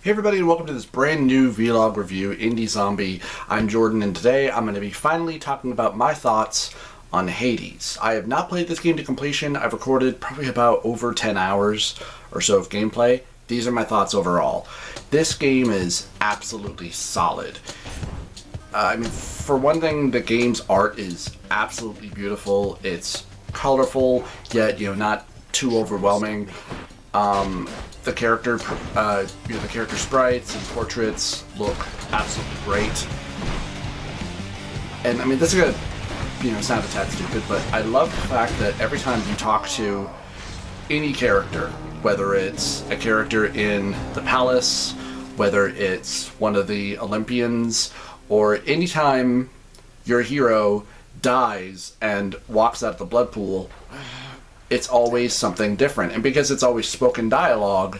Hey everybody, and welcome to this brand new vlog review, Indie Zombie. I'm Jordan, and today I'm going to be finally talking about my thoughts on Hades. I have not played this game to completion. I've recorded probably about over 10 hours or so of gameplay. These are my thoughts overall. This game is absolutely solid. For one thing, the game's art is absolutely beautiful. It's colorful, yet not too overwhelming. The character sprites and portraits look absolutely great. And this is gonna, sound a tad stupid, but I love the fact that every time you talk to any character, whether it's a character in the palace, whether it's one of the Olympians, or anytime your hero dies and walks out of the blood pool, it's always something different. And because it's always spoken dialogue,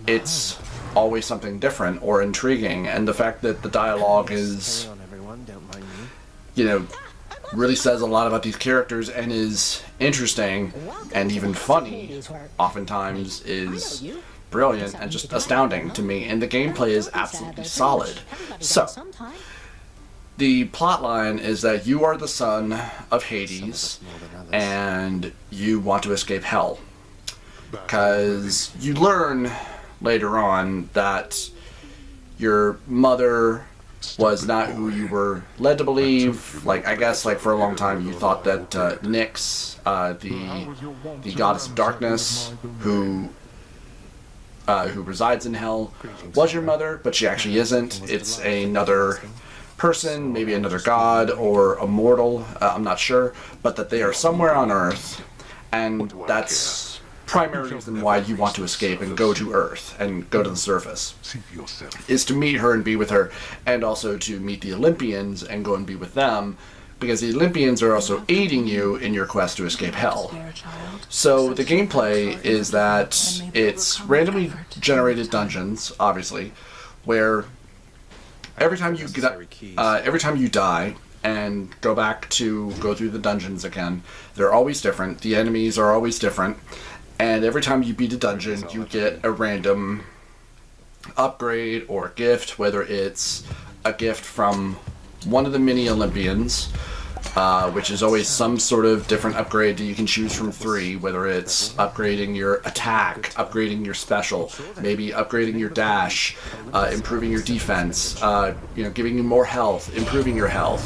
it's always something different or intriguing. And the fact that the dialogue is, really says a lot about these characters and is interesting and even funny, oftentimes is brilliant and just astounding to me. And the gameplay is absolutely solid. So, the plotline is that you are the son of Hades, and you want to escape hell. Because you learn later on that your mother was not who you were led to believe. I guess for a long time you thought that Nyx, the goddess of darkness, who resides in hell, was your mother, but she actually isn't. It's another person, maybe another god or a mortal, I'm not sure, but that they are somewhere on Earth, and that's primary reason why you want to escape and go to Earth and go to the surface, is to meet her and be with her, and also to meet the Olympians and go and be with them, because the Olympians are also aiding you in your quest to escape hell. So the gameplay is that it's randomly generated dungeons, obviously, where every time you die and go through the dungeons again, they're always different. The enemies are always different, and every time you beat a dungeon, you get a random upgrade or gift, whether it's a gift from one of the mini Olympians, which is always some sort of different upgrade that you can choose from 3, whether it's upgrading your attack, upgrading your special, maybe upgrading your dash, improving your defense, giving you more health, improving your health,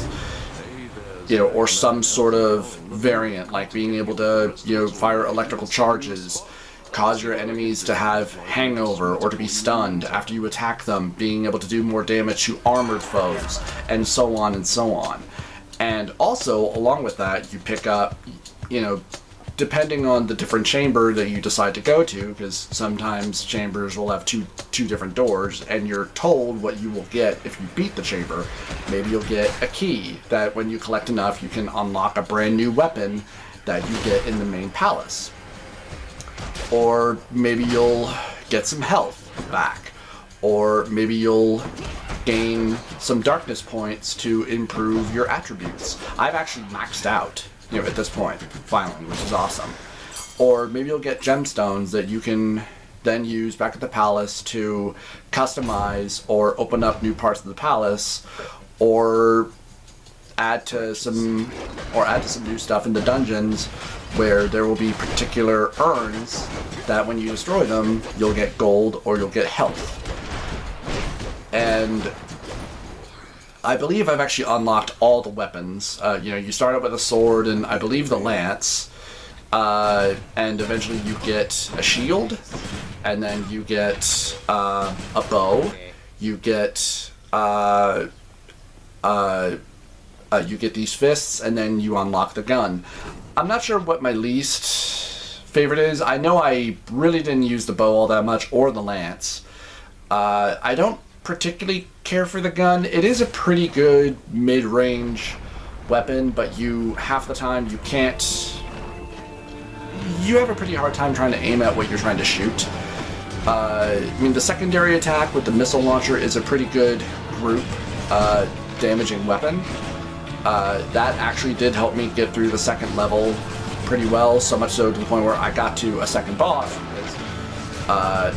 or some sort of variant, like being able to, fire electrical charges, cause your enemies to have hangover or to be stunned after you attack them, being able to do more damage to armored foes, and so on and so on. And also, along with that, you pick up, depending on the different chamber that you decide to go to, because sometimes chambers will have two different doors, and you're told what you will get if you beat the chamber. Maybe you'll get a key that when you collect enough, you can unlock a brand new weapon that you get in the main palace. Or maybe you'll get some health back. Or maybe you'll gain some darkness points to improve your attributes. I've actually maxed out, at this point, finally, which is awesome. Or maybe you'll get gemstones that you can then use back at the palace to customize or open up new parts of the palace, or add to some new stuff in the dungeons, where there will be particular urns that when you destroy them, you'll get gold or you'll get health. And I believe I've actually unlocked all the weapons. You start out with a sword and I believe the lance, and eventually you get a shield, and then you get a bow. You get these fists, and then you unlock the gun. I'm not sure what my least favorite is. I know I really didn't use the bow all that much, or the lance. I don't particularly care for the gun. It is a pretty good mid-range weapon, but half the time you have a pretty hard time trying to aim at what you're trying to shoot. The secondary attack with the missile launcher is a pretty good group damaging weapon. That actually did help me get through the second level pretty well, so much so to the point where I got to a second boss.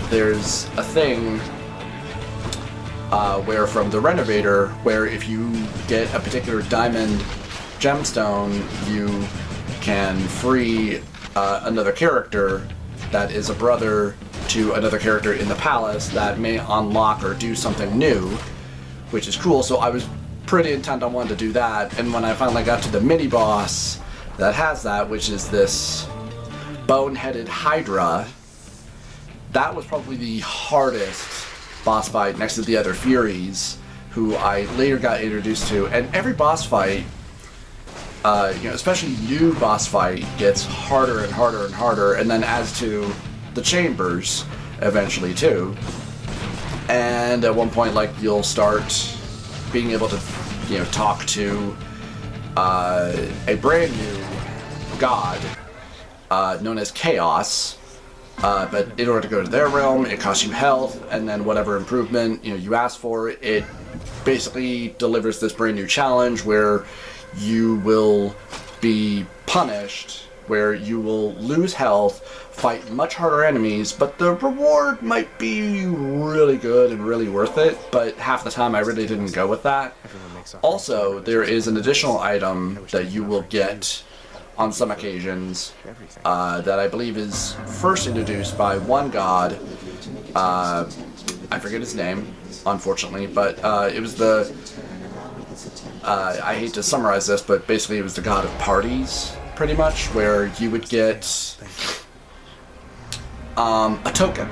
There's a thing where from the Renovator, where if you get a particular diamond gemstone, you can free another character that is a brother to another character in the palace that may unlock or do something new, which is cool. So I was pretty intent on wanting to do that, and when I finally got to the mini boss that has that, which is this bone-headed Hydra, that was probably the hardest boss fight next to the other Furies, who I later got introduced to. And every boss fight, especially new boss fight, gets harder and harder and harder, and then adds to the chambers eventually too. And at one point, like, you'll start being able to, talk to a brand new god known as Chaos. But in order to go to their realm, it costs you health, and then whatever improvement you ask for, it basically delivers this brand new challenge where you will be punished, where you will lose health, fight much harder enemies, but the reward might be really good and really worth it, but half the time I really didn't go with that. Also, there is an additional item that you will get on some occasions that I believe is first introduced by one god. I forget his name, unfortunately, but it was the... I hate to summarize this, but basically it was the god of parties, pretty much, where you would get a token,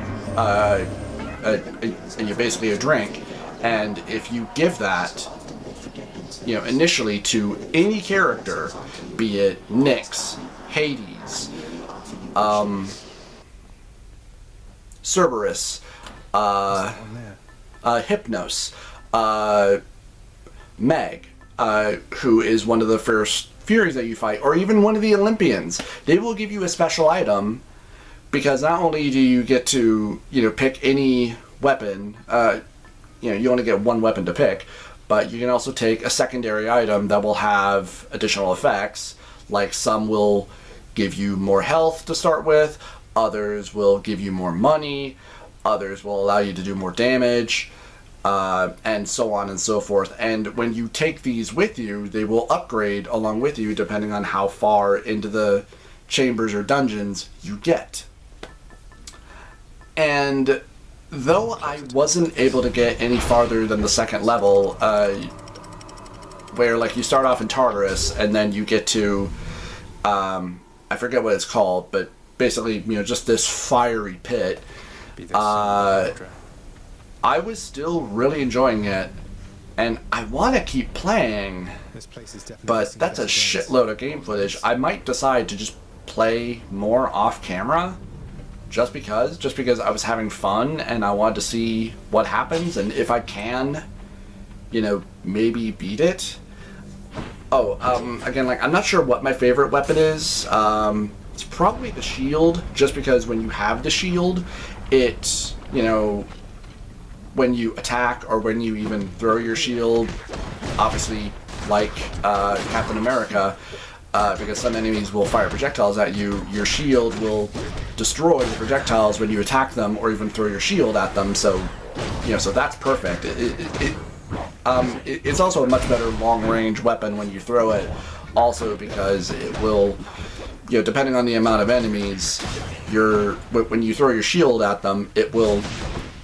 basically a drink, and if you give that, initially to any character, be it Nyx, Hades, Cerberus, Hypnos, Meg, who is one of the first Furies that you fight, or even one of the Olympians, they will give you a special item, because not only do you get to, pick any weapon, you only get one weapon to pick, but you can also take a secondary item that will have additional effects, like some will give you more health to start with, others will give you more money, others will allow you to do more damage, and so on and so forth. And when you take these with you, they will upgrade along with you depending on how far into the chambers or dungeons you get. And though I wasn't able to get any farther than the second level, where like you start off in Tartarus and then you get to, I forget what it's called, but basically, just this fiery pit, I was still really enjoying it, and I want to keep playing, but that's a shitload of game footage. I might decide to just play more off camera, just because I was having fun and I wanted to see what happens, and if I can, maybe beat it. Again, like, I'm not sure what my favorite weapon is. It's probably the shield, just because when you have the shield, it, when you attack or when you even throw your shield, obviously, like Captain America, because some enemies will fire projectiles at you, your shield will destroy the projectiles when you attack them or even throw your shield at them, so so that's perfect. It's also a much better long-range weapon when you throw it, also because it will, depending on the amount of enemies, when you throw your shield at them, it will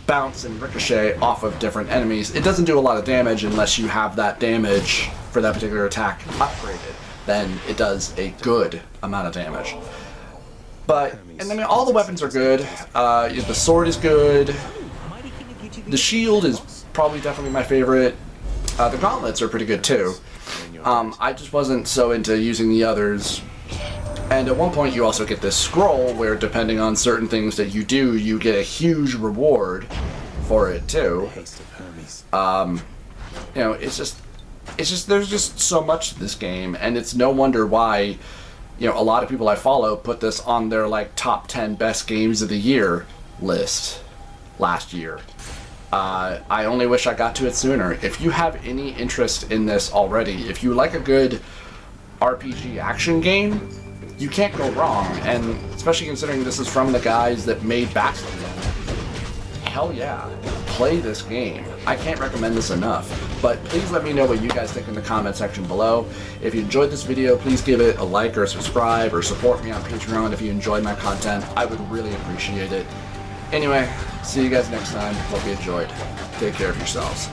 bounce and ricochet off of different enemies. It doesn't do a lot of damage unless you have that damage for that particular attack upgraded. Then it does a good amount of damage. And I mean, all the weapons are good. The sword is good. The shield is probably definitely my favorite. The gauntlets are pretty good too. I just wasn't so into using the others. And at one point you also get this scroll where, depending on certain things that you do, you get a huge reward for it too. It's just there's just so much to this game, and it's no wonder why, a lot of people I follow put this on their like top 10 best games of the year list last year. I only wish I got to it sooner. If you have any interest in this already, if you like a good RPG action game, you can't go wrong, and especially considering this is from the guys that made Bastion. Hell yeah. play this game. I can't recommend this enough. But please let me know what you guys think in the comment section below. If you enjoyed this video, please give it a like or subscribe, or support me on Patreon if you enjoyed my content. I would really appreciate it. Anyway, see you guys next time. Hope you enjoyed. Take care of yourselves.